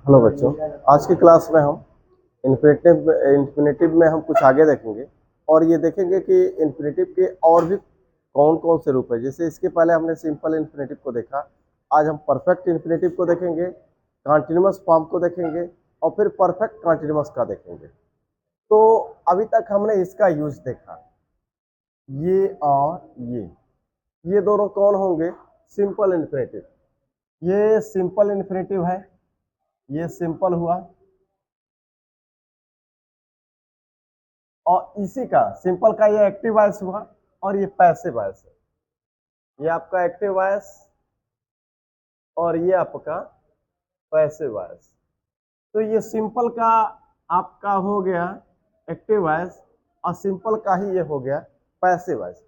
Hello बच्चों। आज की क्लास में हम इन्फिनेटिव में हम कुछ आगे देखेंगे और ये देखेंगे कि इन्फिनेटिव के और भी कौन कौन से रूप है। जैसे इसके पहले हमने सिंपल इन्फिनेटिव को देखा, आज हम परफेक्ट इन्फिनेटिव को देखेंगे, कॉन्टिन्यूअस फॉर्म को देखेंगे और फिर परफेक्ट कॉन्टिन्यूअस का देखेंगे। तो अभी तक हमने इसका यूज देखा, ये और ये दोनों कौन होंगे? Simple infinitive. ये सिंपल इन्फिनेटिव है, ये सिंपल हुआ, और इसी का सिंपल का ये एक्टिव वॉइस हुआ और ये पैसिव वॉइस है। ये आपका एक्टिव वॉइस और ये आपका पैसिव वॉइस। तो ये सिंपल का आपका हो गया एक्टिव वॉइस और सिंपल का ही ये हो गया पैसिव वॉइस।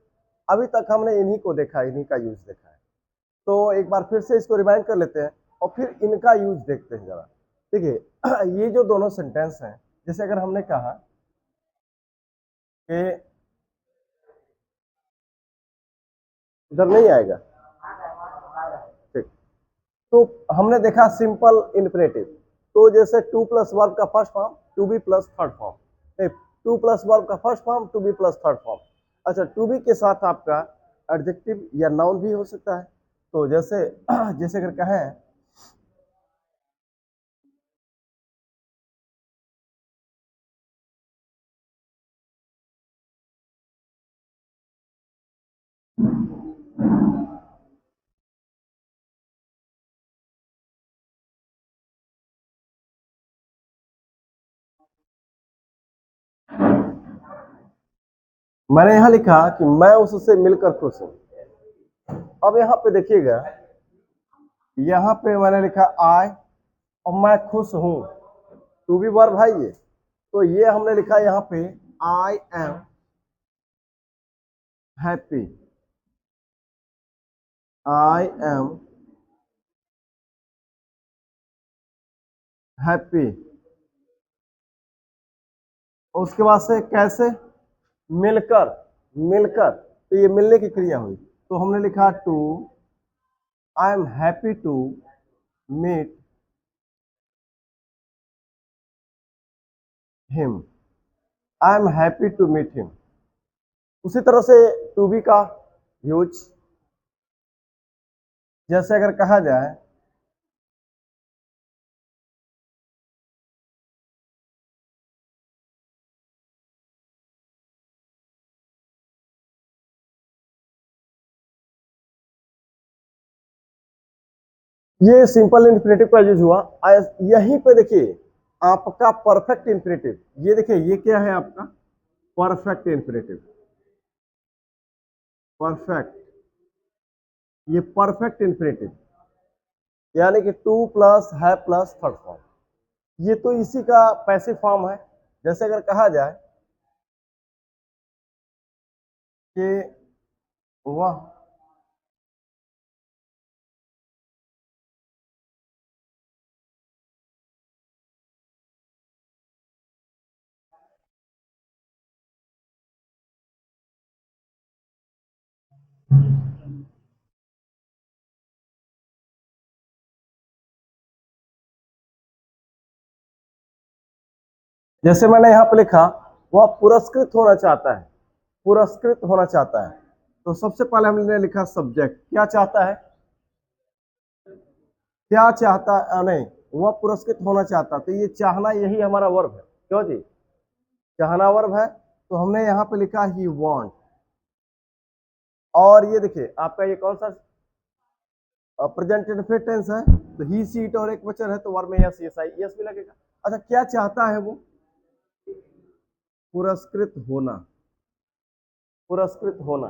अभी तक हमने इन्हीं को देखा, इन्हीं का यूज देखा है। तो एक बार फिर से इसको रिवाइंड कर लेते हैं और फिर इनका यूज देखते हैं जरा। देखिए ये जो दोनों सेंटेंस हैं, जैसे अगर हमने कहा कि इधर नहीं आएगा, ठीक, तो हमने देखा सिंपल इन्फिनेटिव। तो जैसे टू प्लस वर्ब का first form to be plus third form, to plus verb का first form to be plus third form. अच्छा, टू बी के साथ आपका एडजेक्टिव या नाउन भी हो सकता है। तो जैसे जैसे अगर कहें मैंने यहां लिखा कि मैं उससे मिलकर खुश हूं। अब यहाँ पे देखिएगा, यहाँ पे मैंने लिखा आई और मैं खुश हूं, टू बी वर्ब है ये। तो ये हमने लिखा यहाँ पे आई am happy, I am happy. उसके बाद से कैसे? मिलकर, मिलकर, तो ये मिलने की क्रिया हुई। तो हमने लिखा to, I am happy to meet him, I am happy to meet him. उसी तरह से टू बी का यूज, जैसे अगर कहा जाए ये सिंपल इन्फिनेटिव का यूज हुआ। यहीं पे देखिए आपका परफेक्ट इन्फिनेटिव, ये देखिए ये क्या है आपका परफेक्ट इन्फिनेटिव, परफेक्ट, ये परफेक्ट इन्फिनेटिव यानी कि टू प्लस है प्लस थर्ड फॉर्म। ये तो इसी का पैसिव फॉर्म है। जैसे अगर कहा जाए कि वह जैसे मैंने यहाँ पे लिखा वह पुरस्कृत होना चाहता है, पुरस्कृत होना चाहता है। तो सबसे पहले हमने लिखा सब्जेक्ट, क्या चाहता है, क्या चाहता है, नहीं, वह पुरस्कृत होना चाहता। तो ये चाहना यही हमारा वर्ब है, क्यों जी, चाहना वर्ब है। तो हमने यहाँ पे लिखा ही वांट। और ये देखिए आपका ये कौन सा प्रेजेंट इनफिनिट टेंस है, तो ही सी इट और एक वचन है तो वर्ब में यस यस आई यस भी लगेगा। अच्छा, क्या चाहता है वो? पुरस्कृत होना, पुरस्कृत होना।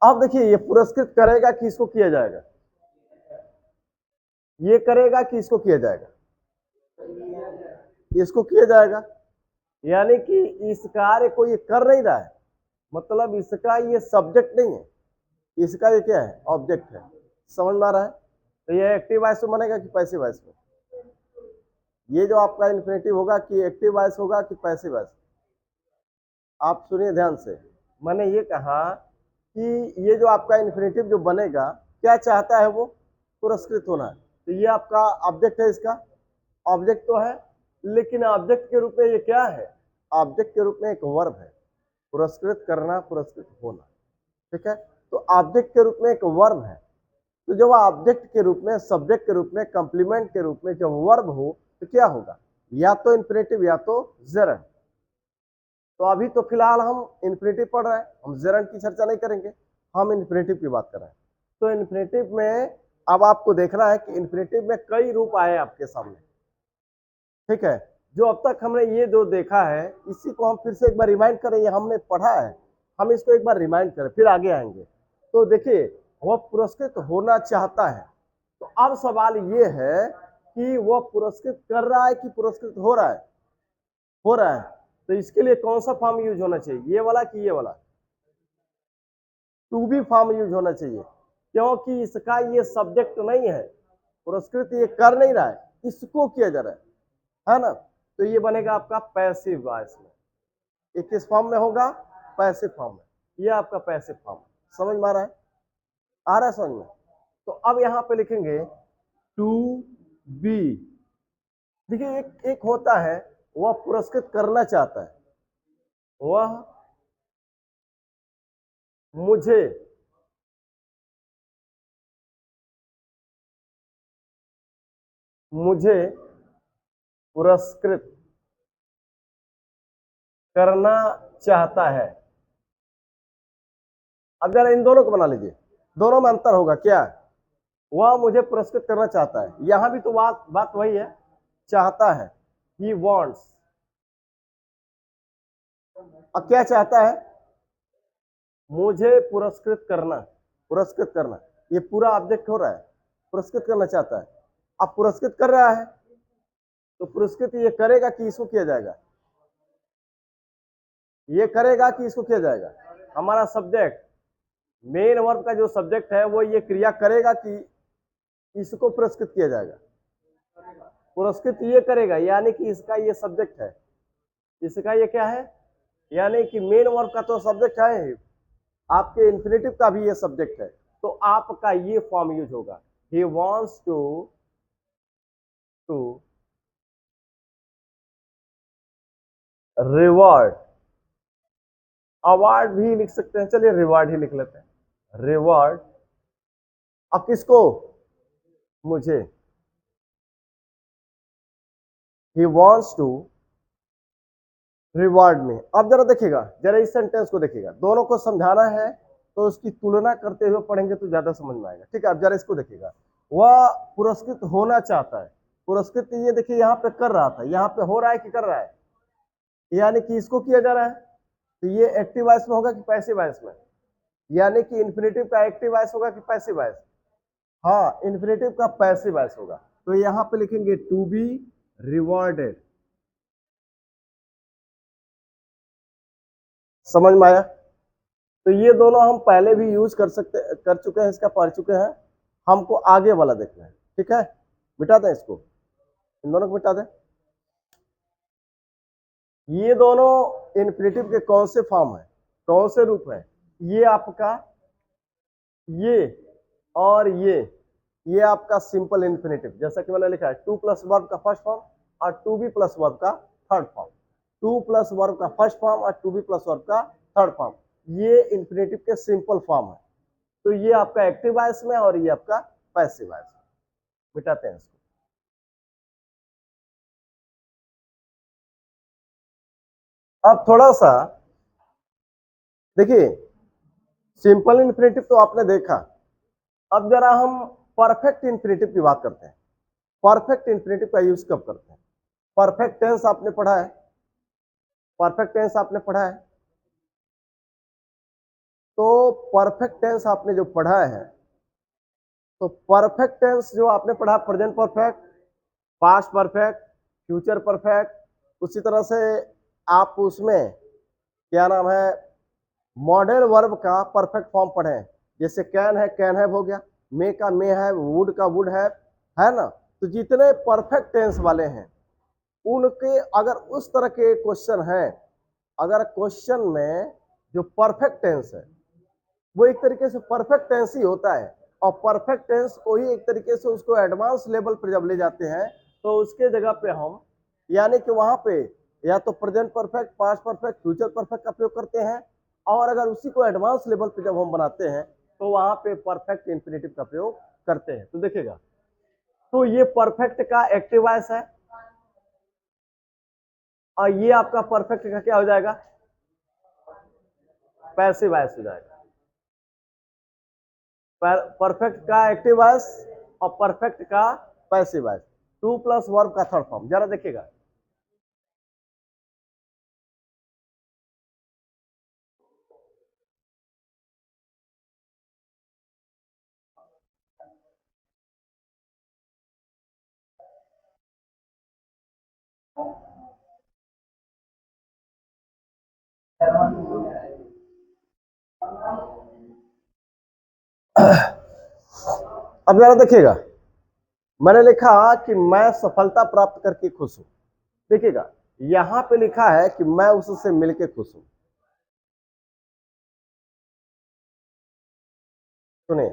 अब देखिए ये पुरस्कृत करेगा कि इसको किया जाएगा, ये करेगा कि इसको किया जाएगा, इसको किया जाएगा। यानी कि इस कार्य को ये कर नहीं रहा है, मतलब इसका ये सब्जेक्ट नहीं है, इसका ये क्या है, ऑब्जेक्ट है। समझ में आ रहा है? तो ये एक्टिव वॉइस में बनेगा कि पैसिव वॉइस में? ये जो आपका इन्फिनेटिव होगा कि एक्टिव वॉइस होगा कि पैसिव वॉइस? आप सुनिए ध्यान से, मैंने ये कहा कि ये जो आपका इन्फिनेटिव जो बनेगा, क्या चाहता है वो? पुरस्कृत होना है। तो ये आपका ऑब्जेक्ट है इसका, ऑब्जेक्ट तो है, लेकिन ऑब्जेक्ट के रूप में ये क्या है, ऑब्जेक्ट के रूप में एक वर्ब है, पुरस्कृत करना, पुरस्कृत होना, ठीक है। तो ऑब्जेक्ट के रूप में एक वर्ब है, तो जब ऑब्जेक्ट के रूप में, सब्जेक्ट के रूप में, कंप्लीमेंट के रूप में जब वर्ब हो तो क्या होगा, या तो इंफिनिटिव या तो जेरंड। तो अभी तो फिलहाल हम इंफिनिटिव पढ़ रहे हैं, हम जेरंड की चर्चा नहीं करेंगे, हम इंफिनिटिव की बात कर रहे हैं। तो इंफिनिटिव में अब आपको देखना है कि इंफिनिटिव में कई रूप आए आपके सामने, ठीक है। जो अब तक हमने ये जो देखा है, इसी को हम फिर से एक बार रिमाइंड करें, ये हमने पढ़ा है, हम इसको एक बार रिमाइंड करें, फिर आगे आएंगे। तो देखिए, वह पुरस्कृत होना चाहता है, तो अब सवाल ये है कि वह पुरस्कृत कर रहा है कि पुरस्कृत हो रहा है, हो रहा है। तो इसके लिए कौन सा फॉर्म यूज होना चाहिए, ये वाला कि ये वाला, टू बी फॉर्म यूज होना चाहिए, क्योंकि इसका ये सब्जेक्ट नहीं है, पुरस्कृत ये कर नहीं रहा है, इसको किया जा रहा है ना। तो ये बनेगा आपका पैसिव वॉइस में, ये किस फॉर्म में होगा, पैसिव फॉर्म में, ये आपका पैसिव फॉर्म। समझ में आ रहा है, आ रहा है समझ में। तो अब यहां पे लिखेंगे टू बी। देखिए, एक होता है वह पुरस्कृत करना चाहता है, वह मुझे मुझे पुरस्कृत करना चाहता है। अब जरा इन दोनों को बना लीजिए, दोनों में अंतर होगा क्या, वह मुझे पुरस्कृत करना चाहता है, यहां भी तो बात वही है, चाहता है, ही वॉन्ट्स। अब क्या चाहता है, मुझे पुरस्कृत करना, पुरस्कृत करना, ये पूरा ऑब्जेक्ट हो रहा है, पुरस्कृत करना चाहता है। अब पुरस्कृत कर रहा है, तो पुरस्कृत ये करेगा कि इसको किया जाएगा, ये करेगा कि इसको किया जाएगा, हमारा सब्जेक्ट, मेन वर्ब का जो सब्जेक्ट है वो ये क्रिया करेगा कि इसको पुरस्कृत किया जाएगा, पुरस्कृत ये करेगा, यानी कि इसका ये सब्जेक्ट है, इसका ये क्या है, यानी कि मेन वर्ब का तो सब्जेक्ट है, आपके इंफिनिटिव का भी ये सब्जेक्ट है, तो आपका ये फॉर्म यूज होगा, he wants to reward, award भी लिख सकते हैं, चलिए रिवॉर्ड ही लिख लेते हैं, रिवॉर्ड। अब किसको, मुझे, ही वांट्स टू रिवॉर्ड में। अब जरा देखिएगा, जरा इस सेंटेंस को देखिएगा, दोनों को समझाना है तो उसकी तुलना करते हुए पढ़ेंगे तो ज्यादा समझ में आएगा, ठीक है। अब जरा इसको देखिएगा, वह पुरस्कृत होना चाहता है, पुरस्कृत ये देखिए यहाँ पे कर रहा था, यहाँ पे हो रहा है कि कर रहा है, यानी कि इसको किया जा रहा है, तो ये एक्टिव वॉइस में होगा कि पैसिव वॉइस में, यानी कि इंफिनिटिव का एक्टिव वॉइस होगा कि पैसिव वॉइस, हाँ इंफिनिटिव का पैसिव वॉइस होगा। तो यहाँ पे लिखेंगे टू बी रिवॉर्डेड। समझ में आया। तो ये दोनों हम पहले भी यूज कर चुके हैं, इसका पढ़ चुके हैं, हमको आगे वाला देखना है, ठीक है। मिटा दें इसको, इन दोनों को मिटा दें। ये दोनों इन्फिनिटिव के कौन से फॉर्म है, कौन से रूप है, ये आपका ये और ये आपका सिंपल इन्फिनिटिव, जैसा कि मैंने लिखा है टू प्लस वर्ब का फर्स्ट फॉर्म और टू बी प्लस वर्ब का third form, to plus verb का फर्स्ट फॉर्म और टू बी प्लस वर्ब का थर्ड फॉर्म, ये इन्फिनिटिव के सिंपल फॉर्म है। तो ये आपका एक्टिव वॉइस में और ये आपका पैसिव वॉइस में। मिटाते हैं इसको। अब थोड़ा सा देखिए, सिंपल इन्फिनिटिव तो आपने देखा, अब जरा हम परफेक्ट इन्फिनिटिव की बात करते हैं। परफेक्ट इन्फिनिटिव का यूज कब करते हैं, परफेक्ट टेंस आपने पढ़ा है, परफेक्ट टेंस आपने पढ़ा है, तो परफेक्ट टेंस आपने जो पढ़ा है, तो परफेक्ट टेंस जो आपने पढ़ा, present perfect, past perfect, future perfect, उसी तरह से आप उसमें क्या नाम है, मॉडल वर्ब का परफेक्ट फॉर्म पढ़े, जैसे कैन है कैन हैव हो गया, मे का मे है, वुड का वुड है ना। तो जितने परफेक्ट टेंस वाले हैं उनके अगर उस तरह के क्वेश्चन हैं, अगर क्वेश्चन में जो परफेक्ट टेंस है वो एक तरीके से परफेक्ट टेंस ही होता है, और परफेक्ट टेंस को ही एक तरीके से उसको एडवांस लेवल पर जब ले जाते हैं तो उसके जगह पे हम यानी कि वहां पे या तो present perfect, past perfect, future perfect का प्रयोग करते हैं, और अगर उसी को एडवांस लेवल पे जब हम बनाते हैं तो वहां पे परफेक्ट इंफिनिटिव का प्रयोग करते हैं। तो देखिएगा, तो ये परफेक्ट का एक्टिव वॉइस है और ये आपका परफेक्ट का क्या हो जाएगा, पैसिव वॉइस हो जाएगा। परफेक्ट का एक्टिव वॉइस और परफेक्ट का passive voice, to plus verb का थर्ड फॉर्म। जरा देखिएगा, अब जरा देखिएगा, मैंने लिखा कि मैं सफलता प्राप्त करके खुश हूं। देखिएगा, यहां पे लिखा है कि मैं उससे मिलके खुश हूं। सुनिए,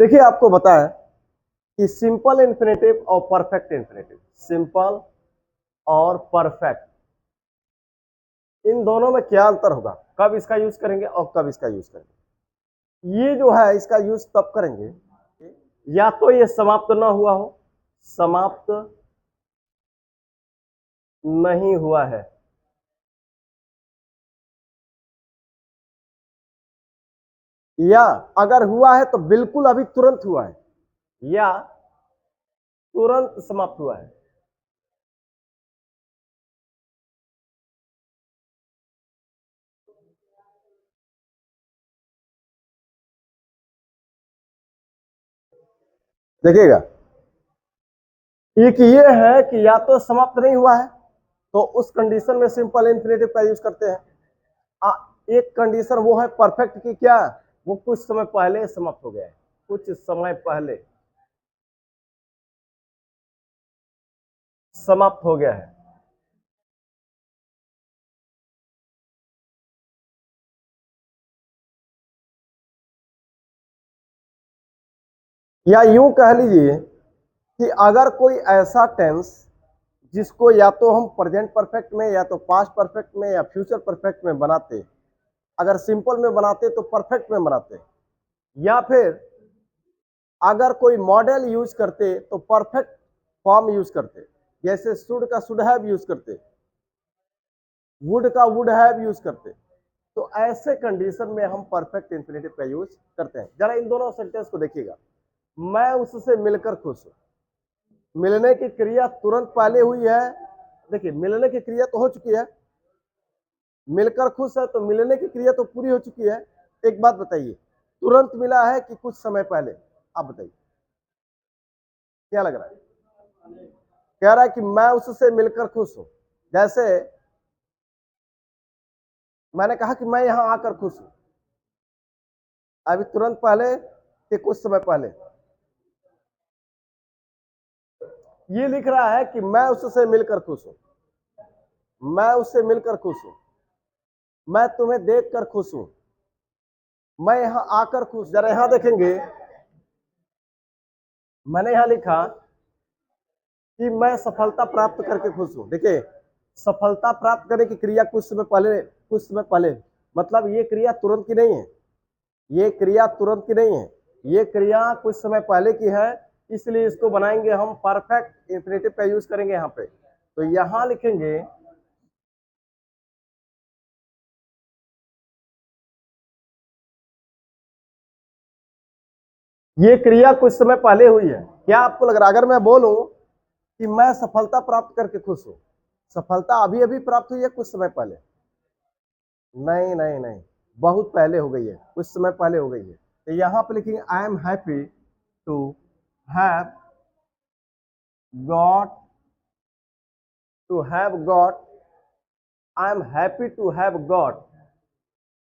देखिए आपको बताएं कि सिंपल इंफिनिटिव और परफेक्ट इंफिनिटिव, सिंपल और परफेक्ट, इन दोनों में क्या अंतर होगा, कब इसका यूज करेंगे और कब इसका यूज करेंगे। ये जो है इसका यूज तब करेंगे या तो ये समाप्त ना हुआ हो, समाप्त नहीं हुआ है, या अगर हुआ है तो बिल्कुल अभी तुरंत हुआ है, या तुरंत समाप्त हुआ है। देखिएगा, एक ये है कि या तो समाप्त नहीं हुआ है तो उस कंडीशन में सिंपल इंफिनिटिव का यूज करते हैं। एक कंडीशन वो है परफेक्ट की, क्या वो कुछ समय पहले समाप्त हो गया है, कुछ समय पहले समाप्त हो गया है। या यूं कह लीजिए कि अगर कोई ऐसा टेंस जिसको या तो हम प्रेजेंट परफेक्ट में या तो पास्ट परफेक्ट में या फ्यूचर परफेक्ट में बनाते, अगर सिंपल में बनाते तो परफेक्ट में बनाते, या फिर अगर कोई मॉडल यूज करते तो परफेक्ट फॉर्म यूज करते, जैसे शुड का शुड हैव यूज करते, वुड का वुड हैव यूज करते, तो ऐसे कंडीशन में हम परफेक्ट इंफिनिटिव का यूज करते हैं। जरा इन दोनों सेंटेंस को देखिएगा, मैं उससे मिलकर खुश हूं, मिलने की क्रिया तुरंत पहले हुई है। देखिए, मिलने की क्रिया तो हो चुकी है, मिलकर खुश है तो मिलने की क्रिया तो पूरी हो चुकी है। एक बात बताइए, तुरंत मिला है कि कुछ समय पहले, आप बताइए क्या लग रहा है। कह रहा है कि मैं उससे मिलकर खुश हूं, जैसे मैंने कहा कि मैं यहां आकर खुश हूं, अभी तुरंत पहले कि कुछ समय पहले। ये लिख रहा है कि मैं उससे मिलकर खुश हूं, मैं उससे मिलकर खुश हूं, मैं तुम्हें देखकर खुश हूं, मैं यहां आकर खुश। जरा यहां देखेंगे, मैंने यहां लिखा कि मैं सफलता प्राप्त करके खुश हूं। देखिए, सफलता प्राप्त करने की क्रिया कुछ समय पहले, कुछ समय पहले, मतलब ये क्रिया तुरंत की नहीं है, ये क्रिया तुरंत की नहीं है, ये क्रिया कुछ समय पहले की है। इसलिए इसको बनाएंगे हम परफेक्ट इंफिनिटिव का यूज करेंगे यहां पे। तो यहां लिखेंगे ये क्रिया कुछ समय पहले हुई है। क्या आपको लग रहा है, अगर मैं बोलूं कि मैं सफलता प्राप्त करके खुश हूं, सफलता अभी अभी प्राप्त हुई है कुछ समय पहले? नहीं नहीं नहीं, बहुत पहले हो गई है, कुछ समय पहले हो गई है। तो यहां पे लिखेंगे I am happy to have got, to have got, I am happy to have got,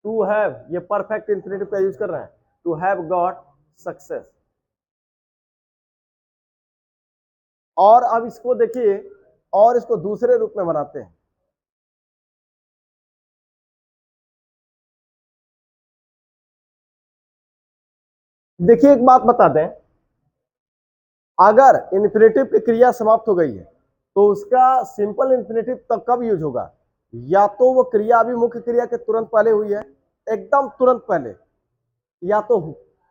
to have ये परफेक्ट इंफिनिटिव का यूज कर रहे हैं, टू हैव गॉट सक्सेस। और अब इसको देखिए, और इसको दूसरे रूप में बनाते हैं। देखिए, एक बात बता दें, अगर इन्फिनेटिव की क्रिया समाप्त हो गई है तो उसका सिंपल इन्फिनेटिव तब कब यूज होगा? या तो वो क्रिया अभी मुख्य क्रिया के तुरंत पहले हुई है, एकदम तुरंत पहले, या तो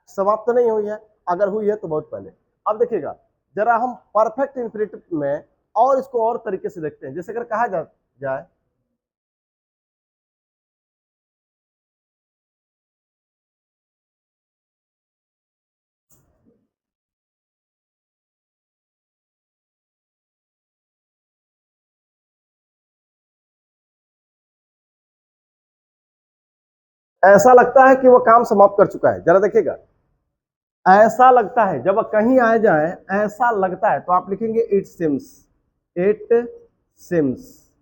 समाप्त नहीं हुई है, अगर हुई है तो बहुत पहले। अब देखिएगा जरा हम परफेक्ट इन्फिनेटिव में और इसको और तरीके से देखते हैं। जैसे अगर कहा जाए ऐसा लगता है कि वो काम समाप्त कर चुका है, जरा देखिएगा, ऐसा लगता है, जब कहीं आ जाए ऐसा लगता है तो आप लिखेंगे इट सिम्स, इट सिम्स।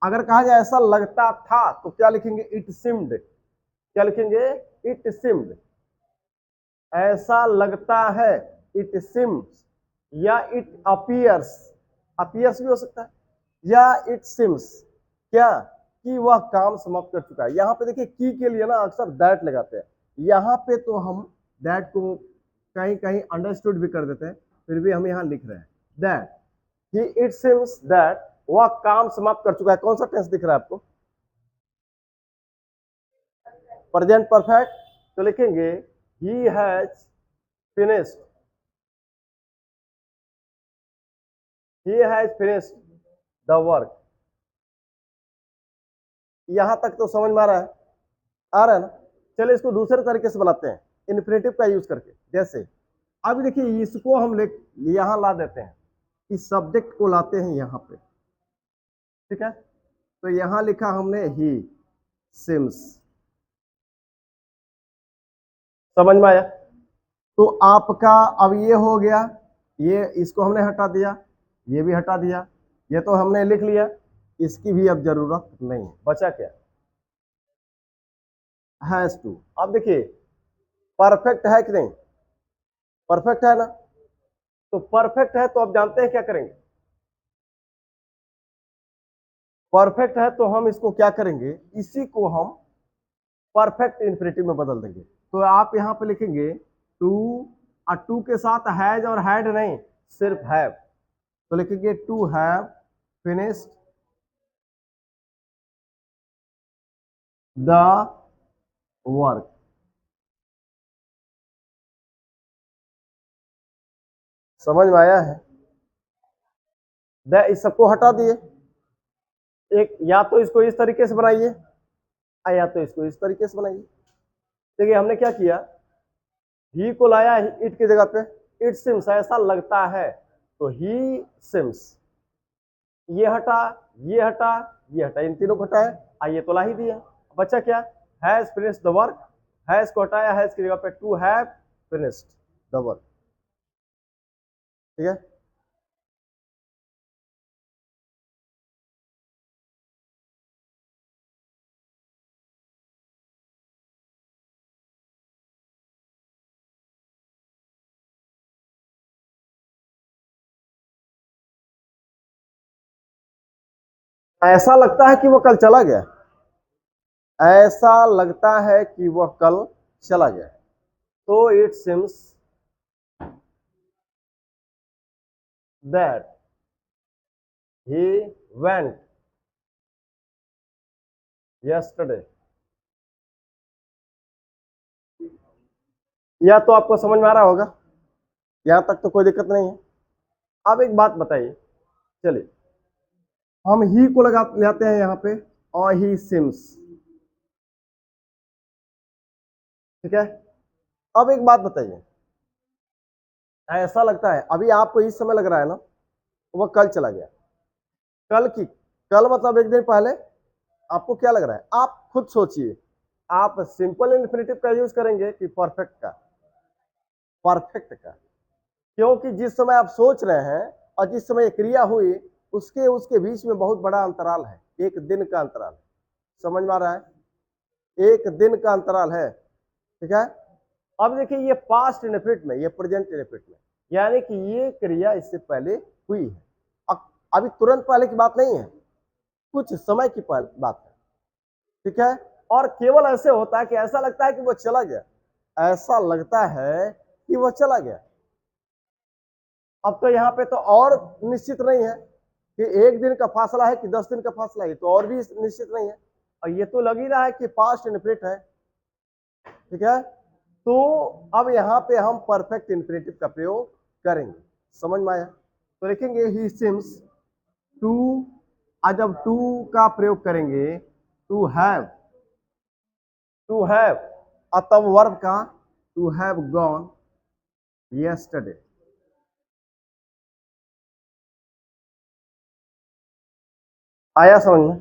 अगर कहा जाए ऐसा लगता था तो क्या लिखेंगे? It seemed. क्या लिखेंगे? It seemed. ऐसा लगता है, इट सिम्स, या इट अपियर्स, अपियर्स भी हो सकता है, या इट सिम्स क्या कि वह काम समाप्त कर चुका है। यहाँ पे देखिए की के लिए ना अक्सर दैट लगाते हैं, यहाँ पे तो हम दैट को कहीं कहीं अंडरस्टूड भी कर देते हैं, फिर भी हम यहाँ लिख रहे हैं दैट कि इट सिम्स दैट वह काम समाप्त कर चुका है। कौन सा टेंस दिख रहा है आपको? Present perfect. तो लिखेंगे he has finished, he has finished the work. यहां तक तो समझ में आ रहा है ना? चलिए इसको दूसरे तरीके से बनाते हैं, इन्फिनेटिव का यूज करके। जैसे अब देखिए इसको हम यहां ला देते हैं, इस सब्जेक्ट को लाते हैं यहां पे, ठीक है? तो यहां लिखा हमने ही सिम्स। समझ में आया? तो आपका अब ये हो गया, ये इसको हमने हटा दिया, ये भी हटा दिया, ये तो हमने लिख लिया, इसकी भी अब जरूरत नहीं है। बचा क्या? Has to. अब देखिए परफेक्ट है कि नहीं? परफेक्ट है ना? तो परफेक्ट है तो अब जानते हैं क्या करेंगे? परफेक्ट है तो हम इसको क्या करेंगे? इसी को हम परफेक्ट इन्फिनेटिव में बदल देंगे। तो आप यहां पे लिखेंगे टू, और टू के साथ हैज और हैड नहीं, सिर्फ हैव। तो लिखेंगे to have finished the work. समझ में आया है? इस सबको हटा दिए, एक या तो इसको इस तरीके से बनाइए, या तो इसको इस तरीके से बनाइए। देखिए हमने क्या किया, ही को लाया इट की जगह पे, इट सिम्स, ऐसा लगता है, तो ही सिम्स। ये हटा, ये हटा, ये हटा, इन तीनों को हटाया, आइए तो ला ही दिया। बचा क्या? Has finished the work. Has को हटाया, हैज की जगह पे to have finished the work. ठीक है? ऐसा लगता है कि वो कल चला गया, ऐसा लगता है कि वह कल चला गया, तो it seems that he went yesterday. या तो आपको समझ में आ रहा होगा, यहां तक तो कोई दिक्कत नहीं है। अब एक बात बताइए, चलिए हम ही को लगा लाते हैं यहाँ पे, और ही सिम्स, ठीक है? अब एक बात बताइए, ऐसा लगता है अभी आपको इस समय लग रहा है ना वह कल चला गया, कल की, कल मतलब एक दिन पहले। आपको क्या लग रहा है? आप खुद सोचिए, आप सिंपल इन्फिनेटिव का यूज करेंगे कि परफेक्ट का? परफेक्ट का। क्योंकि जिस समय आप सोच रहे हैं और जिस समय क्रिया हुई, उसके उसके बीच में बहुत बड़ा अंतराल है, एक दिन का अंतराल। समझ में आ रहा है? एक दिन का अंतराल है, ठीक है? अब देखिए ये पास्ट इनफिनिट में, ये प्रेजेंट इनफिनिट में, यानी कि ये क्रिया इससे पहले हुई है, अभी तुरंत पहले की बात नहीं है, कुछ समय की बात है, ठीक है? और केवल ऐसे होता है कि ऐसा लगता है कि वो चला गया, ऐसा लगता है कि वो चला गया। अब तो यहाँ पे तो और निश्चित नहीं है कि 1 दिन का फासला है कि 10 दिन का फासला है, तो और भी निश्चित नहीं है। और ये तो लग ही रहा है कि पास्ट इनफिनिट है, ठीक है। तो अब यहाँ पे हम परफेक्ट इन्फिनेटिव का प्रयोग करेंगे, समझ में आया। तो लिखेंगे ही सिम्स टू, आज जब टू का प्रयोग करेंगे टू हैव तब वर्ब का टू हैव गॉन यस्टरडे। आया समझ में?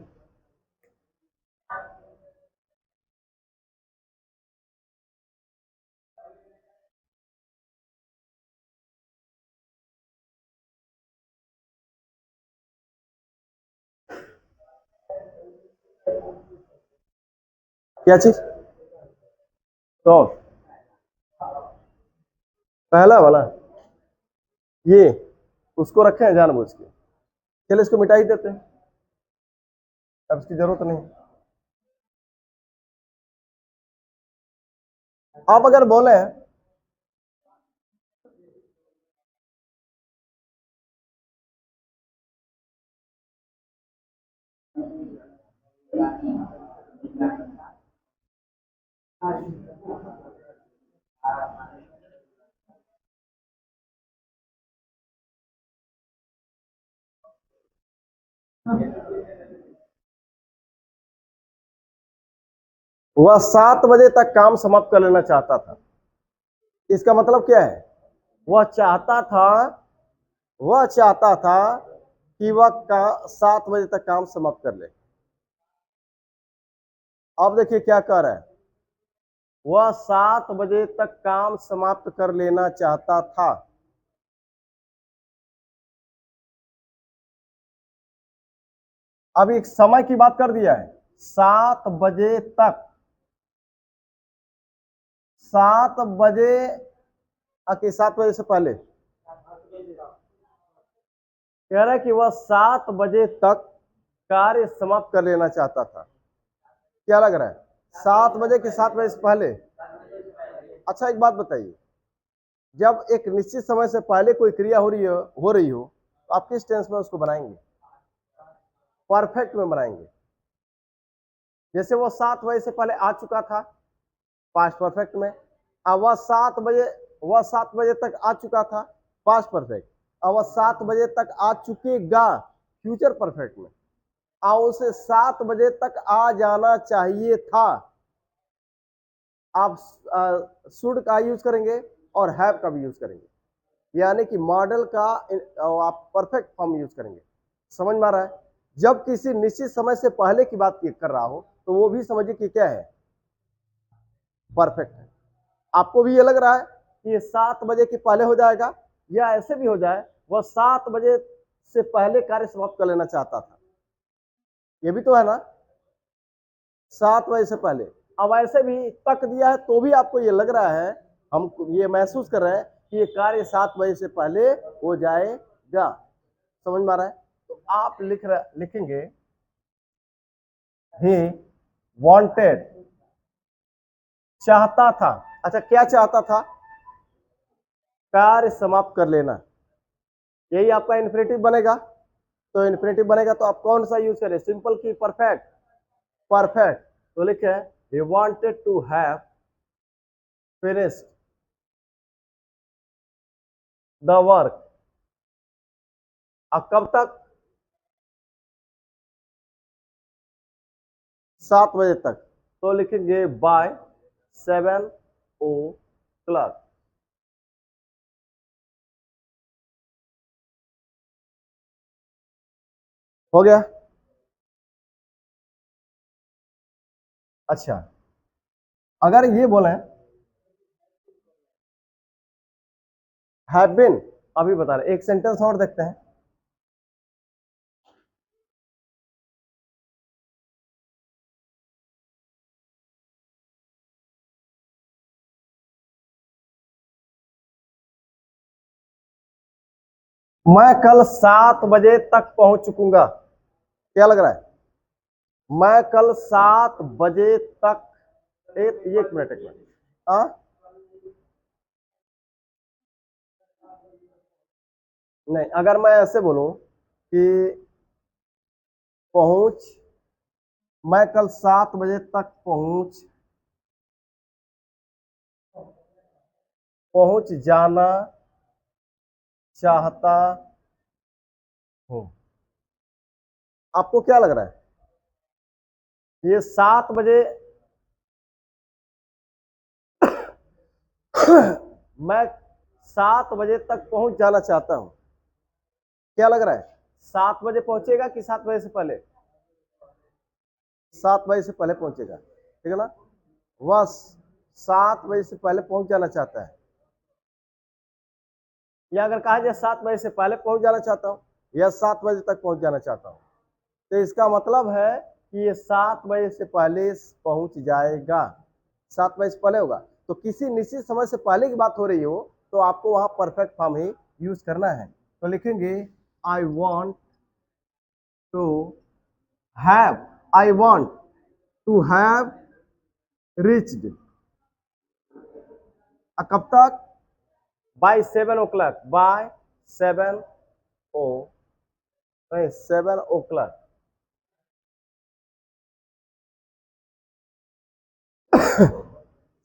क्या चीज? तो पहला वाला ये उसको रखे हैं जानबूझ के, चलो इसको मिटा ही देते हैं, अब इसकी जरूरत नहीं। आप अगर बोले वह 7 बजे तक काम समाप्त कर लेना चाहता था, इसका मतलब क्या है? वह चाहता था वह चाहता था कि वह 7 बजे तक काम समाप्त कर ले। अब देखिए क्या कह रहा है, वह 7 बजे तक काम समाप्त कर लेना चाहता था। अब एक समय की बात कर दिया है, 7 बजे तक, 7 बजे, 7 बजे से पहले कह रहा है कि वह 7 बजे तक कार्य समाप्त कर लेना चाहता था। क्या लग रहा है, 7 बजे के 7 बजे से पहले? अच्छा एक बात बताइए, जब एक निश्चित समय से पहले कोई क्रिया हो रही हो तो आप किस टेंस में उसको बनाएंगे? परफेक्ट में बनाएंगे। जैसे वो 7 बजे से पहले आ चुका था, पास्ट परफेक्ट में। अब वह 7 बजे तक आ चुका था, पास्ट परफेक्ट। अब वह 7 बजे तक आ चुकेगा, फ्यूचर परफेक्ट में। अब उसे 7 बजे तक आ जाना चाहिए था। आप शुड का यूज करेंगे और हैव का भी यूज करेंगे, यानी कि मॉडल का आप परफेक्ट फॉर्म यूज करेंगे। समझ में आ रहा है? जब किसी निश्चित समय से पहले की बात कर रहा हो तो वो भी समझिए कि क्या है, परफेक्ट है। आपको भी ये लग रहा है कि ये 7 बजे के पहले हो जाएगा, या ऐसे भी हो जाए वह 7 बजे से पहले कार्य समाप्त कर लेना चाहता था, ये भी तो है ना, 7 बजे से पहले। अब ऐसे भी तक दिया है तो भी आपको ये लग रहा है, हम ये महसूस कर रहे हैं कि ये कार्य 7 बजे से पहले हो जाएगा। समझ में आ रहा है? तो आप लिखेंगे ही वांटेड, चाहता था। अच्छा क्या चाहता था? कार्य समाप्त कर लेना, यही आपका इन्फिनेटिव बनेगा। तो इन्फिनेटिव बनेगा तो आप कौन सा यूज करें, सिंपल की परफेक्ट? परफेक्ट। तो लिखे he wanted to have finished the work। अब कब तक? 7 बजे तक। तो लिखेंगे बाय 7 o'clock। हो गया? अच्छा अगर ये बोले हैव बीन, अभी बता रहे, एक सेंटेंस और देखते हैं। मैं कल 7 बजे तक पहुंच चुकूंगा। क्या लग रहा है? मैं कल 7 बजे तक, एक मिनट एक मिनट, हाँ नहीं, अगर मैं ऐसे बोलूं कि पहुंच, मैं कल 7 बजे तक पहुंच जाना चाहता हूं। आपको क्या लग रहा है? ये 7 बजे मैं 7 बजे तक पहुंच जाना चाहता हूं। क्या लग रहा है? 7 बजे पहुंचेगा कि 7 बजे से पहले? 7 बजे से पहले पहुंचेगा, ठीक है ना। वह 7 बजे से पहले पहुंच जाना चाहता है। या अगर कहा जाए 7 बजे से पहले पहुंच जाना चाहता हूं या 7 बजे तक पहुंच जाना चाहता हूं, तो इसका मतलब है कि ये 7 बजे से पहले पहुंच जाएगा। 7 बजे से पहले होगा, तो किसी निश्चित समय से पहले की बात हो रही हो तो आपको वहां परफेक्ट फॉर्म ही यूज करना है। तो लिखेंगे I want to have, I want to have reached, कब तक? By 7 o'clock, by 7 o'clock।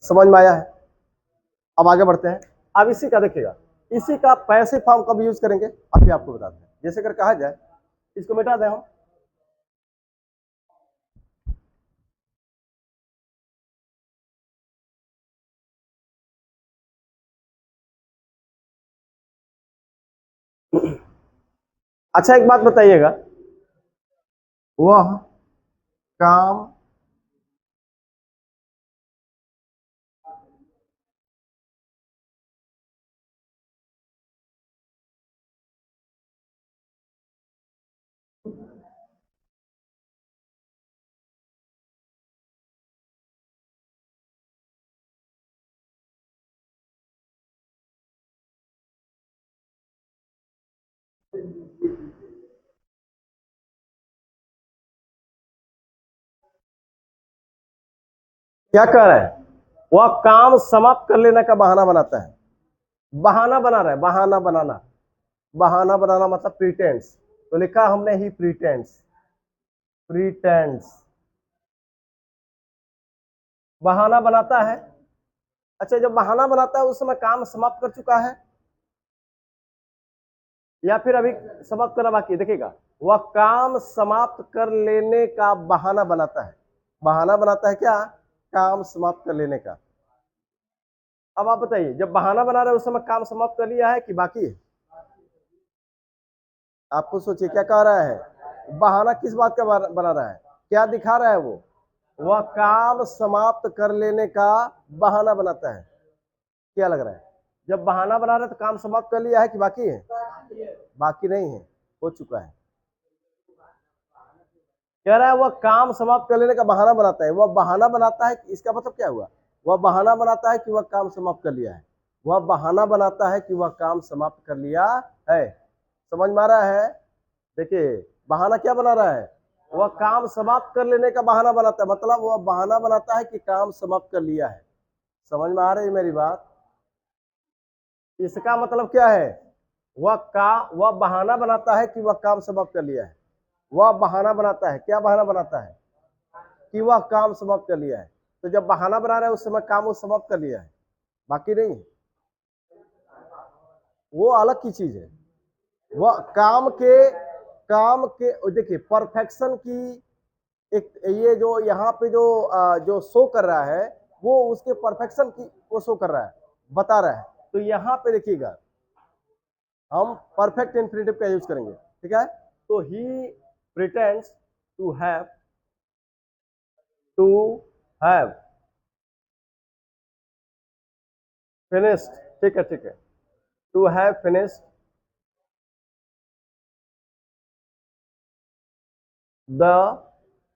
समझ में आया है? अब आगे बढ़ते हैं। अब इसी का देखिएगा, इसी का पैसिव फॉर्म कब यूज करेंगे अभी आपको बताते हैं। जैसे अगर कहा जाए, इसको मिटा दें हम, अच्छा एक बात बताइएगा, वह काम क्या कह रहा है? वह काम समाप्त कर लेने का बहाना बनाता है। बहाना बना रहा है, बहाना बनाना, बहाना बनाना मतलब प्रीटेंस। तो लिखा हमने ही प्रीटेंस, प्रीटेंस बहाना बनाता है। अच्छा, जब बहाना बनाता है उस समय काम समाप्त कर चुका है या फिर अभी समाप्त करना बाकी? देखिएगा, वह काम समाप्त कर लेने का बहाना बनाता है। बहाना बनाता है क्या? काम समाप्त कर लेने का। अब आप बताइए, जब बहाना बना रहे हैं उस समय काम समाप्त कर लिया है कि बाकी है? आपको सोचिए क्या कह रहा है, बहाना किस बात का बना रहा है, क्या दिखा रहा है वो? वह काम समाप्त कर लेने का बहाना बनाता है। क्या लग रहा है? जब बहाना बना रहे तो काम समाप्त कर लिया है कि बाकी है? बाकी नहीं है, हो चुका है। कह रहा है वह काम समाप्त कर लेने का बहाना बनाता है। वह बहाना बनाता है, इसका मतलब क्या हुआ? वह बहाना बनाता है कि वह काम समाप्त कर लिया है। वह बहाना बनाता है कि वह काम समाप्त कर लिया है। समझ में आ रहा है? देखिए, बहाना क्या बना रहा है? वह काम समाप्त कर लेने का बहाना बनाता है, मतलब वह बहाना बनाता है कि काम समाप्त कर लिया है। समझ में आ रही है मेरी बात? इसका मतलब क्या है? वह बहाना बनाता है कि वह काम समाप्त कर लिया है। वह बहाना बनाता है, क्या बहाना बनाता है? कि वह काम समाप्त कर लिया है। तो जब बहाना बना रहा है उस समय काम वो समाप्त कर लिया है, बाकी नहीं है, वो अलग की चीज है। वह काम के देखिए परफेक्शन की एक, ये जो यहाँ पे जो शो कर रहा है वो उसके परफेक्शन की वो शो कर रहा है, बता रहा है। तो यहाँ पे देखिएगा, हम परफेक्ट इंफिनिटिव का यूज करेंगे, ठीक है। तो he pretends to have, to have finished, ठीक है ठीक है, to have finished the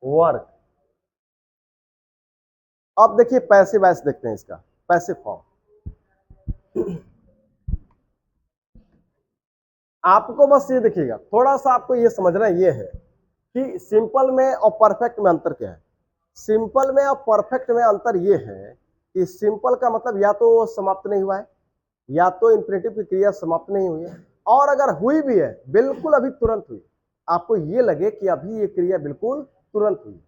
work. अब देखिए पैसिव वॉइस देखते हैं, इसका पैसिव फॉर्म। आपको बस ये देखिएगा, थोड़ा सा आपको ये समझना ये है कि सिंपल में और परफेक्ट में अंतर क्या है। सिंपल में और परफेक्ट में अंतर ये है कि सिंपल का मतलब या तो समाप्त नहीं हुआ है, या तो इंफिनिटिव की क्रिया समाप्त नहीं हुई है, और अगर हुई भी है बिल्कुल अभी तुरंत हुई, आपको ये लगे कि अभी ये क्रिया बिल्कुल तुरंत हुई।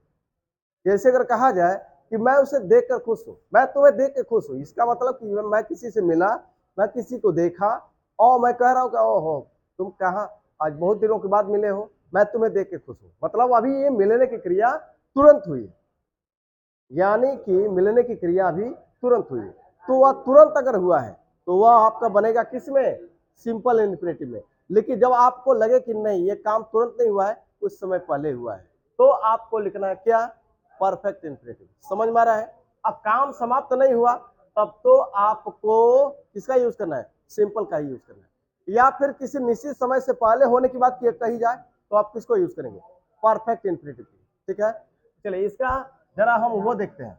जैसे अगर कहा जाए कि मैं उसे देखकर खुश हूं, मैं तुम्हें देख के खुश हूं, इसका मतलब कि मैं किसी से मिला, मैं किसी को देखा और मैं कह रहा हूं कि ओहो तुम कहाँ, आज बहुत दिनों के बाद मिले हो, मैं तुम्हें देख के खुश हूं, मतलब अभी ये मिलने की क्रिया तुरंत हुई, यानी कि मिलने की क्रिया अभी तुरंत हुई। तो वह तुरंत अगर हुआ है तो वह आपका बनेगा किस में, सिंपल इंफिनिटिव में। लेकिन जब आपको लगे कि नहीं ये काम तुरंत नहीं हुआ है, कुछ समय पहले हुआ है, तो आपको लिखना है क्या, परफेक्ट इंफिनिटिव। समझ में आ रहा है। अब काम समाप्त नहीं हुआ तब तो आपको किसका यूज करना है, सिंपल का ही यूज करना है। या फिर किसी निश्चित समय से पहले होने की बात कही जाए तो आप किसको यूज करेंगे, परफेक्ट इंफिनिटिव। ठीक है, चलिए इसका जरा हम वो देखते हैं।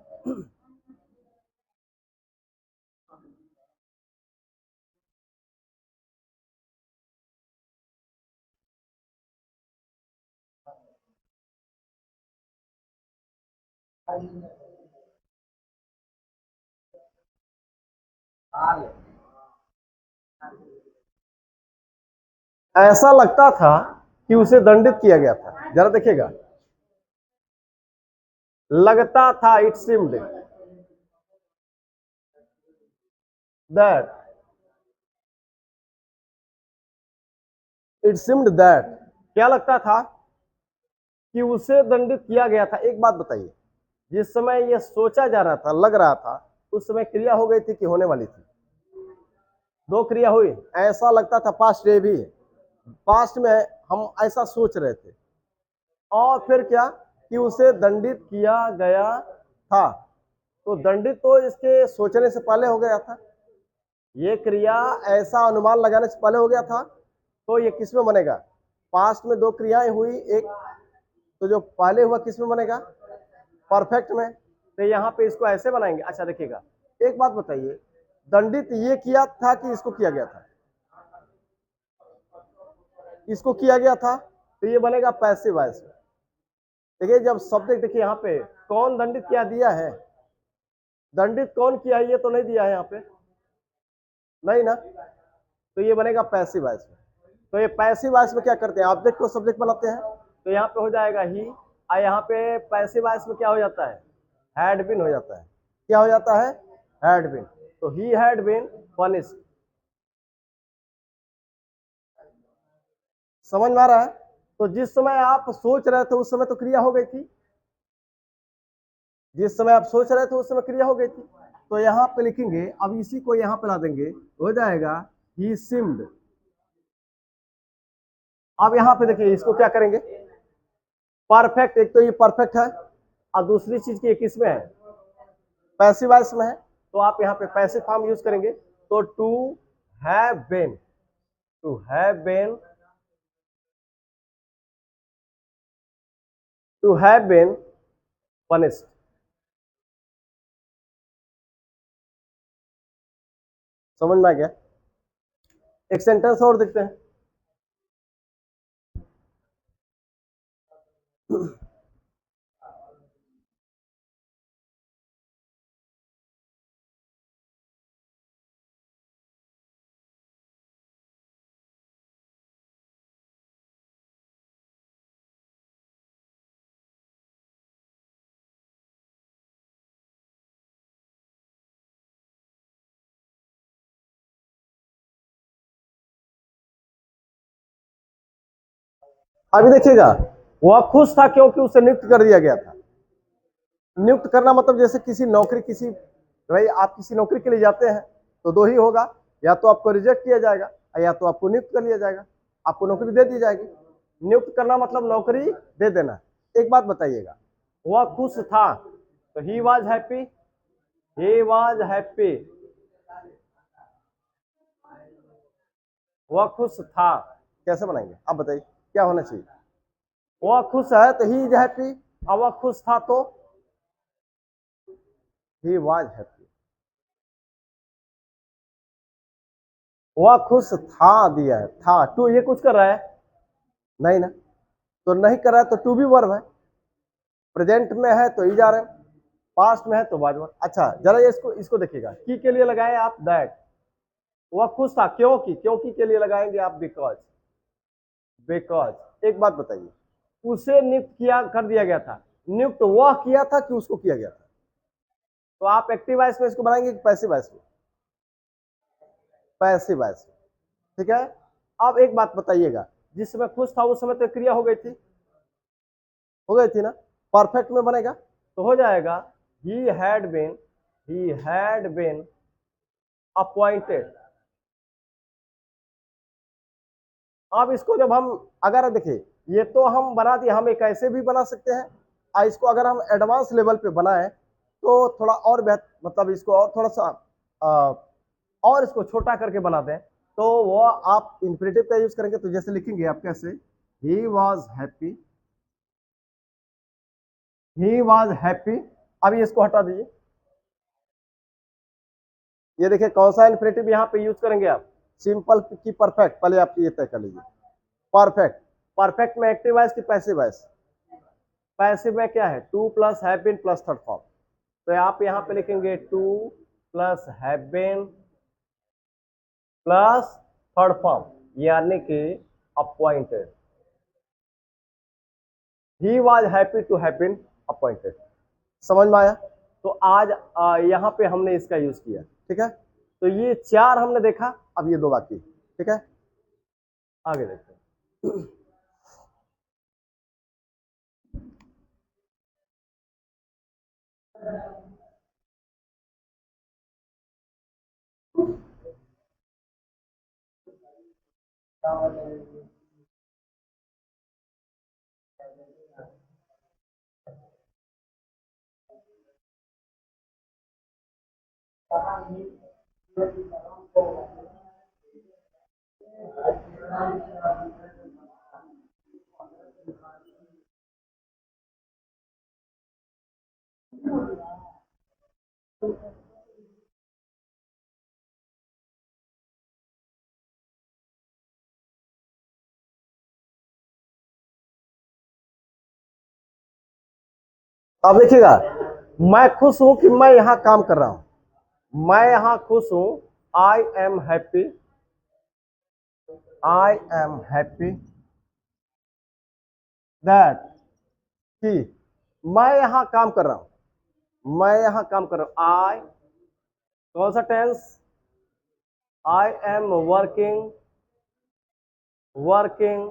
ऐसा लगता था कि उसे दंडित किया गया था, जरा देखिएगा, लगता था, it seemed that, it seemed that, क्या लगता था कि उसे दंडित किया गया था। एक बात बताइए, जिस समय यह सोचा जा रहा था, लग रहा था, उस समय क्रिया हो गई थी कि होने वाली थी, दो क्रिया हुई। ऐसा लगता था पास्ट डे भी, पास्ट में हम ऐसा सोच रहे थे, और फिर क्या कि उसे दंडित किया गया था, तो दंडित तो इसके सोचने से पहले हो गया था, ये क्रिया ऐसा अनुमान लगाने से पहले हो गया था, तो ये किस में बनेगा, पास्ट में दो क्रियाएं हुई, एक तो जो पहले हुआ किस में बनेगा, परफेक्ट में। तो यहाँ पे इसको ऐसे बनाएंगे। अच्छा देखिएगा, एक बात बताइए, दंडित ये किया था कि इसको किया गया था, इसको किया गया था, तो ये बनेगा पैसिव वॉइस में। देखिए जब सब्जेक्ट, देखिए यहाँ पे कौन दंडित क्या दिया है, दंडित कौन किया है ये तो नहीं दिया है यहाँ पे, नहीं ना, तो ये बनेगा पैसिव वॉइस में। तो ये पैसिव वॉइस में क्या करते हैं, ऑब्जेक्ट को सब्जेक्ट बनाते हैं, तो यहाँ पे हो जाएगा ही, और यहाँ पे पैसिव वॉइस में क्या हो जाता है, हैड बीन हो जाता है, क्या हो जाता है, हैड बीन, तो ही हैड बीन पनिश्ड। समझ में आ रहा है। तो जिस समय आप सोच रहे थे उस समय तो क्रिया हो गई थी, जिस समय आप सोच रहे थे उस समय क्रिया हो गई थी, तो यहाँ पे लिखेंगे, अब इसी को यहाँ पे ला देंगे, हो जाएगा ही सिम्ड। अब यहाँ पे देखिए इसको क्या करेंगे, परफेक्ट, एक तो ये परफेक्ट है और दूसरी चीज की किस में है, पैसिव वॉइस में है, तो आप यहाँ पे पैसिव फॉर्म यूज करेंगे, तो to have been, to have been, to have been punished. समझ में आ गया। एक सेंटेंस और देखते हैं। अभी देखिएगा, वह खुश था क्योंकि उसे नियुक्त कर दिया गया था। नियुक्त करना मतलब जैसे किसी नौकरी, किसी, भाई आप किसी नौकरी के लिए जाते हैं तो दो ही होगा, या तो आपको रिजेक्ट किया जाएगा या तो आपको नियुक्त कर लिया जाएगा, आपको नौकरी दे दी जाएगी। नियुक्त करना मतलब नौकरी दे देना। एक बात बताइएगा, वह खुश था, तो ही was happy, he was happy, वह खुश था, कैसे बनाएंगे आप बताइए, क्या होना चाहिए, वह खुश है तो ही इज हैप्पी, और वह खुश था तो ही वॉज हैप्पी। वह खुश था दिया है, था, टू ये कुछ कर रहा है, नहीं ना, तो नहीं कर रहा है तो टू भी वर्ब है, प्रेजेंट में है तो इज आ रहे, पास्ट में है तो वाज वर्ब। अच्छा जरा ये इसको इसको देखिएगा, की के लिए लगाए आप दैट, वह खुश था, क्योंकि के लिए लगाएंगे आप बिकॉज। बिकॉज एक बात बताइए, उसे नियुक्त किया कर दिया गया था, नियुक्त वह किया था कि उसको किया गया था? तो आप एक्टिव वॉइस में इसको बनाएंगे कि पैसिव वॉइस में? पैसिव वॉइस में, ठीक है। अब एक बात बताइएगा, जिस समय खुश था उस समय तो क्रिया हो गई थी, हो गई थी ना? परफेक्ट में बनेगा तो हो जाएगा ही हैड बीन अपॉइंटेड। अब इसको जब हम, अगर देखिए ये तो हम बना दिए, हम एक ऐसे भी बना सकते हैं, और इसको अगर हम एडवांस लेवल पे बनाएं तो थोड़ा और बेहतर, मतलब इसको और थोड़ा सा और इसको छोटा करके बना दें, तो वो आप इंफिनिटिव का यूज करेंगे तो जैसे लिखेंगे आप कैसे, ही was happy, he was happy. अब इसको हटा दीजिए, ये देखिए कौन सा इंफिनिटिव यहाँ पे यूज करेंगे आप, सिंपल की परफेक्ट, पहले आप ये तय कर लीजिए। परफेक्ट, परफेक्ट में एक्टिव वॉइस की पैसिव वॉइस? पैसिव में क्या है, to plus have been plus third form, तो आप यहाँ पे लिखेंगे to plus have been plus third form, यानी कि appointed. He was happy to have been appointed. समझ में आया? तो आज यहाँ पे हमने इसका यूज किया, ठीक है। तो ये चार हमने देखा, अब ये दो बाकी, ठीक है। आगे देखते हैं। अब देखिएगा, मैं खुश हूं कि मैं यहां काम कर रहा हूं, मैं यहां खुश हूं, आई am happy, I am happy that, कि मैं यहां काम कर रहा हूं, मैं यहां काम कर रहा हूं, आई, कौन सा tense, I am working, working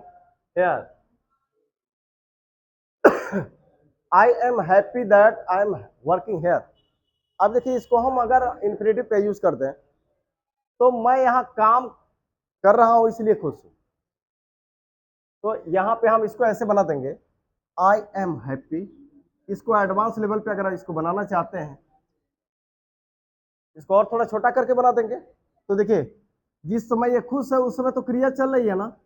here, I am happy that I am working here. अब देखिए इसको हम अगर इंफिनिटिव पे यूज कर दें, तो मैं यहाँ काम कर रहा हूं इसलिए खुश हूं, तो यहाँ पे हम इसको ऐसे बना देंगे, आई एम हैप्पी। इसको एडवांस लेवल पे अगर इसको बनाना चाहते हैं, इसको और थोड़ा छोटा करके बना देंगे, तो देखिए जिस समय ये खुश है उस समय तो क्रिया चल रही है ना,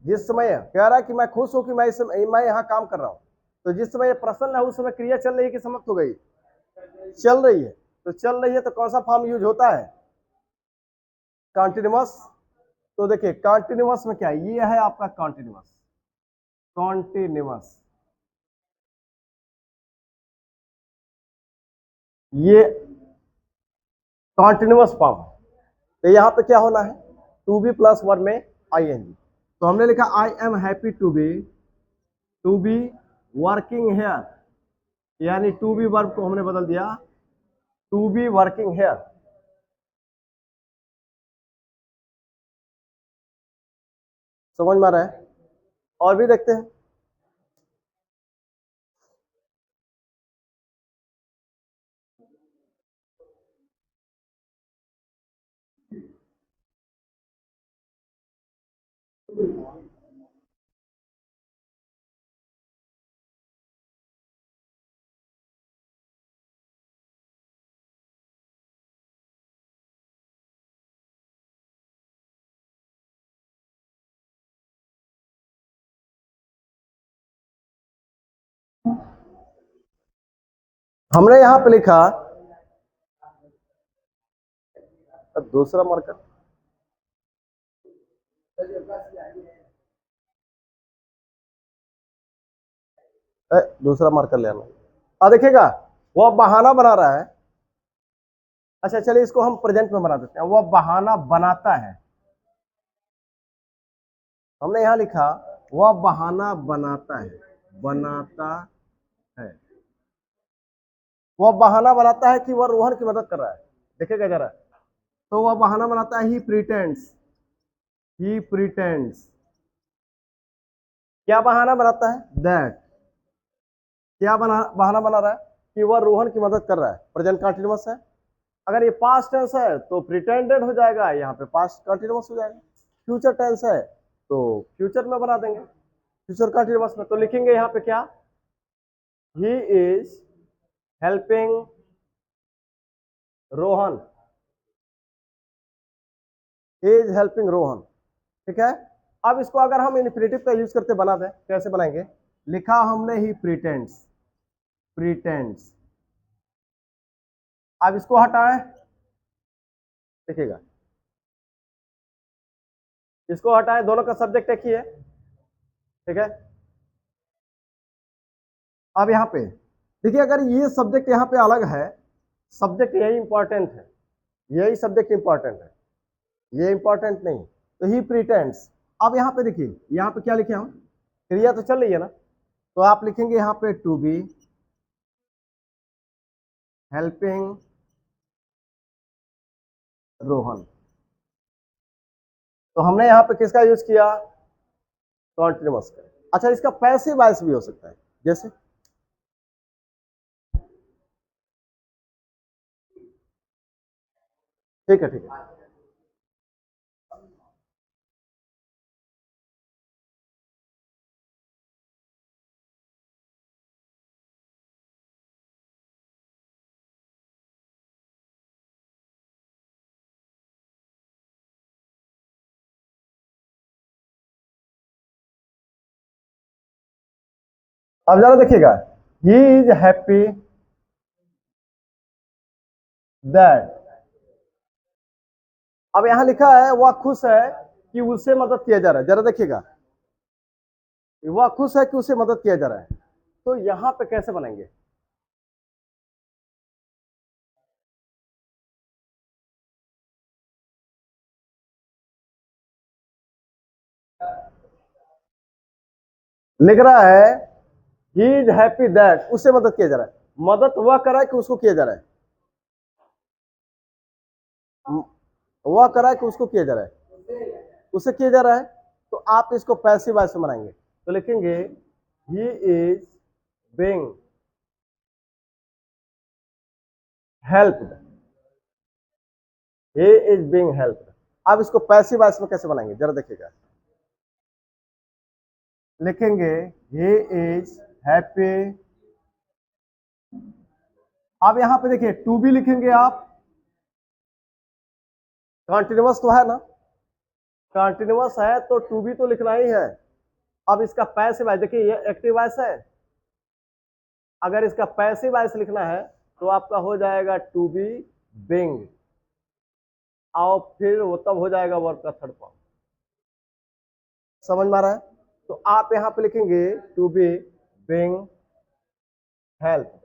जिस समय कह रहा है कि मैं खुश हूं कि मैं यहाँ काम कर रहा हूं, तो जिस समय ये प्रसन्न है उस समय क्रिया चल रही है कि समाप्त हो गई? चल रही है। तो चल रही है तो कौन सा फॉर्म यूज होता है? कॉन्टिन्यूअस। तो देखिए कॉन्टिन्यूअस में क्या है, ये है आपका कॉन्टिन्यूअस, कॉन्टिन्यूअस, ये कॉन्टिन्यूअस फॉर्म। तो यहाँ पे क्या होना है, टू बी प्लस वन में आई एन जी, तो हमने लिखा I am happy to be working here, यानी टू बी वर्ब को हमने बदल दिया टू बी वर्किंग हेयर। समझ में आ रहा है? और भी देखते हैं। हमने यहाँ पे लिखा, दूसरा मार्कर, दूसरा मार्कर ले आना। देखिएगा वो बहाना बना रहा है, अच्छा चलिए इसको हम प्रेजेंट में बना देते हैं। वह बहाना बनाता है, हमने यहां लिखा वह बहाना बनाता है, बनाता है। वह बहाना बनाता है कि वह रोहन की मदद कर रहा है। देखिएगा जरा, तो वह बहाना बनाता है, ही प्रिटेंड्स, ही प्रिटेंड्स। क्या बहाना बनाता है? दैट। क्या बहाना बना रहा है? कि वह रोहन की मदद कर रहा है। प्रेजेंट कंटिन्यूअस है। अगर ये पास्ट टेंस है तो प्रिटेंडेड हो जाएगा, यहाँ पे पास्ट कंटिन्यूअस हो जाएगा। फ्यूचर टेंस है तो फ्यूचर में बना देंगे, फ्यूचर कंटिन्यूअस में। तो लिखेंगे यहाँ पे क्या? He is helping Rohan, he is helping Rohan. ठीक है। अब इसको अगर हम इन्फिनेटिव का यूज करते बना दें, कैसे बनाएंगे? लिखा हमने ही प्रिटेंड्स, प्रिटेंड्स। अब इसको हटाएं, देखिएगा इसको हटाएं, दोनों का सब्जेक्ट एक ही है। ठीक है। अब यहाँ पे देखिए, अगर ये सब्जेक्ट यहाँ पे अलग है, सब्जेक्ट यही इंपॉर्टेंट है, यही सब्जेक्ट इंपॉर्टेंट है, ये इंपॉर्टेंट नहीं। तो ही प्रिटेंड्स। अब यहाँ पे देखिए, यहाँ पे क्या लिखे हम? क्रिया तो चल रही है ना, तो आप लिखेंगे यहाँ पे टू बी हेल्पिंग रोहन। तो हमने यहाँ पे किसका यूज किया? कॉन्टिन्यूअस का। अच्छा, इसका पैसिव वॉइस भी हो सकता है, जैसे ठीक है, ठीक है। अब जरा देखिएगा, ही इज हैप्पी दैट। अब यहां लिखा है वह खुश है कि उसे मदद किया जा रहा है। जरा देखिएगा, वह खुश है कि उसे मदद किया जा रहा है। तो यहां पे कैसे बनाएंगे? लिख रहा है ही इज हैप्पी दैट, उसे मदद किया जा रहा है। मदद वह कर रहा है कि उसको किया जा रहा है? वह कर रहा है कि उसको किया जा रहा है? उसे किया जा रहा है। तो आप इसको पैसिव वॉइस से बनाएंगे, तो लिखेंगे he is being helped, he is being helped. अब इसको पैसिव वॉइस में कैसे बनाएंगे? जरा देखिएगा, लिखेंगे ही इज हैप्पी। अब यहां पे देखिए टू बी लिखेंगे आप, कंटिन्यूअस तो है ना, कंटिन्यूअस है तो टू बी तो लिखना ही है। अब इसका पैसिव वॉइस देखिए, ये एक्टिव वॉइस है। अगर इसका पैसिव वॉइस लिखना है तो आपका हो जाएगा टू बी बीइंग, और फिर वो तब हो जाएगा वर्ब का थर्ड फॉर्म। समझ में आ रहा है? तो आप यहां पे लिखेंगे टू बी बीइंग हेल्प।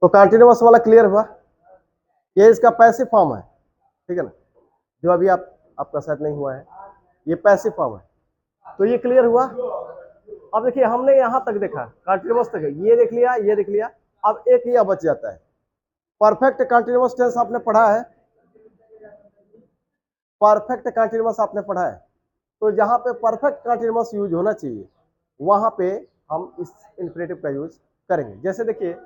तो कंटिन्यूअस वाला क्लियर हुआ, ये इसका पैसिव फॉर्म है। ठीक है ना, जो अभी आपका शायद नहीं हुआ है, ये पैसिव फॉर्म है। तो ये क्लियर हुआ। अब देखिए, हमने यहां तक देखा, कंटिन्यूअस तक है, ये देख लिया, ये देख लिया। अब एक ये बच जाता है, परफेक्ट कंटिन्यूअस टेंस आपने पढ़ा है, परफेक्ट कंटिन्यूअस आपने पढ़ा है। तो जहां पे परफेक्ट कंटिन्यूअस यूज होना चाहिए, वहां पे हम इस इंफिनिटिव का यूज करेंगे। जैसे देखिए,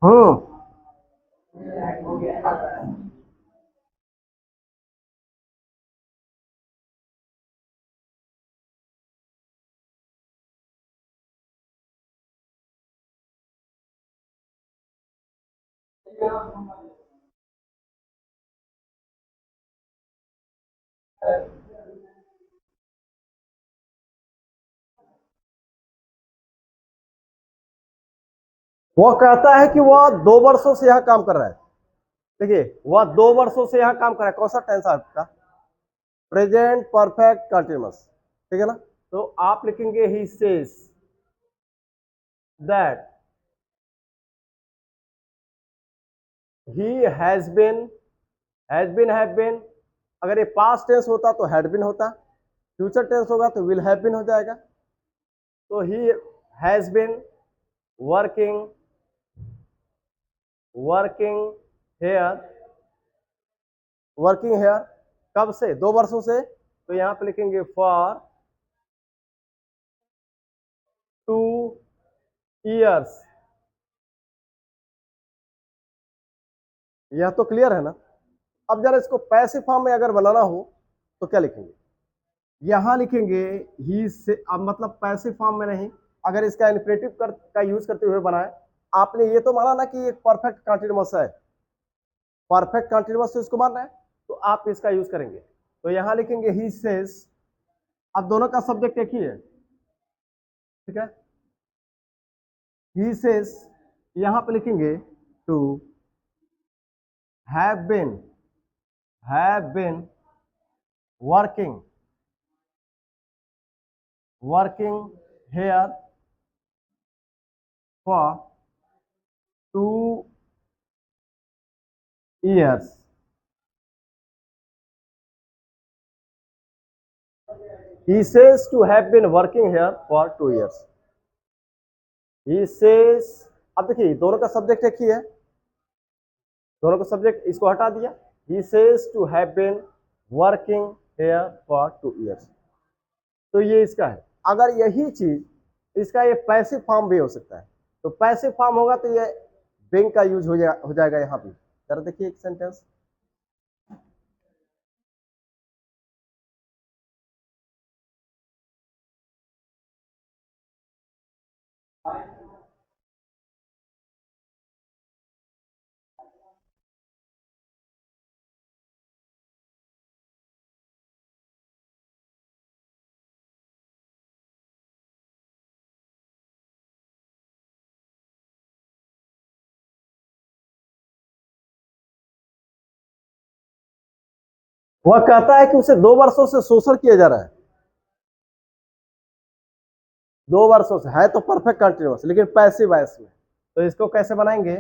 हम्म, वह कहता है कि वह 2 वर्षों से यहां काम कर रहा है। देखिए, वह 2 वर्षों से यहां काम कर रहा है, कौन सा टेंस है आपका? प्रेजेंट परफेक्ट कंटिन्यूअस, ठीक है ना। तो आप लिखेंगे he says that he has been, have been, अगर ये पास्ट टेंस होता तो हैड बीन होता, फ्यूचर टेंस होगा तो विल हैव बीन हो जाएगा। तो he has been working, working here, working here कब से, 2 वर्षों से, तो यहां पे लिखेंगे फॉर 2 years। यह तो क्लियर है ना। अब जरा इसको पैसिव फॉर्म में अगर बनाना हो तो क्या लिखेंगे, यहां लिखेंगे ही से, अब मतलब पैसिव फॉर्म में नहीं, अगर इसका इन्फिनेटिव का यूज करते हुए बनाए, आपने ये तो माना ना कि एक परफेक्ट कंटीन्यूअस है, परफेक्ट कंटीन्यूअस से इसको मानना है, तो आप इसका यूज करेंगे। तो यहां लिखेंगे ही सेज, अब दोनों का सब्जेक्ट एक ही है, ठीक है। ही सेज, यहां पे लिखेंगे to have been working, working here for 2 years। He says to have been working here for 2 years। He says, अब देखिए दोनों का सब्जेक्ट एक ही है, दोनों का सब्जेक्ट, इसको हटा दिया। He says to have been working here for 2 years। तो ये इसका है। अगर यही चीज इसका ये पैसिव फॉर्म भी हो सकता है, तो पैसिव फॉर्म होगा तो ये being का यूज हो जाएगा यहाँ पे। जरा देखिए एक सेंटेंस, वह कहता है कि उसे 2 वर्षों से शोषण किया जा रहा है, 2 वर्षों से, है तो परफेक्ट कंटिन्यूअस लेकिन पैसिव वॉइस में। तो इसको कैसे बनाएंगे,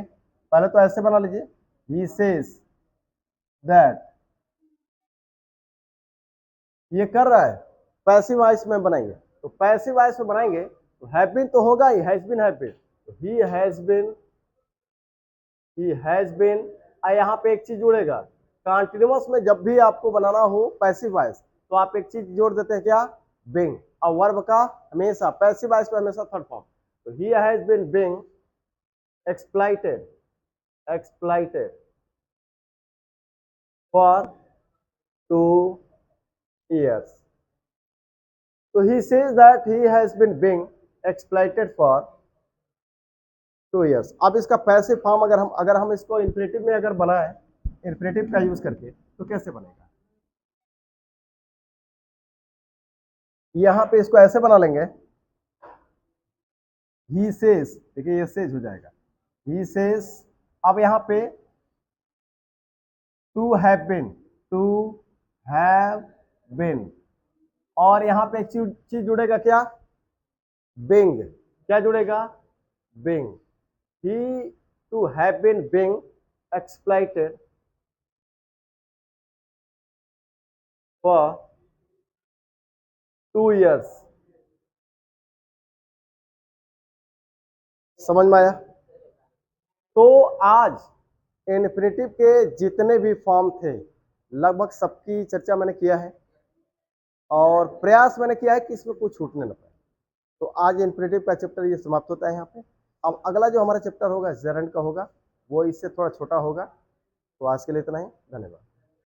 पहले तो ऐसे बना लीजिए, ही सेज दैट, ये कर रहा है, पैसिव वॉइस में बनाएंगे। तो पैसिव वॉइस में बनाएंगे तो हैव बीन तो होगा ही, हैज बीन, हैव बीन, तो he has been, he has been. यहाँ पे एक चीज जुड़ेगा, कंटिन्यूअस में जब भी आपको बनाना हो पैसिव वॉइस तो आप एक चीज जोड़ देते हैं, क्या, बीइंग। और वर्ब का हमेशा पैसिव वॉइस में हमेशा थर्ड फॉर्म। तो he has been being exploited, exploited for 2 years। So he says that he has been being exploited for 2 years। अब इसका पैसिव फॉर्म अगर हम इसको इन्फिनेटिव में अगर बनाए, इन्फिनेटिव का यूज करके, तो कैसे बनेगा, यहां पे इसको ऐसे बना लेंगे, ही सेज, देखिए ये सेज हो जाएगा, ही सेज। अब यहां पे to have been, to have been, और यहां पे एक चीज जुड़ेगा, क्या, बीइंग, क्या जुड़ेगा, being. He to have been being exploited for 2 years। समझ में आया। तो आज इन्फिनेटिव के जितने भी फॉर्म थे लगभग सबकी चर्चा मैंने किया है, और प्रयास मैंने किया है कि इसमें कुछ छूटने न पाए। तो आज इन्फिनेटिव का चैप्टर ये समाप्त होता है यहाँ पे। अब अगला जो हमारा चैप्टर होगा जेरंड का होगा, वो इससे थोड़ा छोटा होगा। तो आज के लिए इतना ही, धन्यवाद।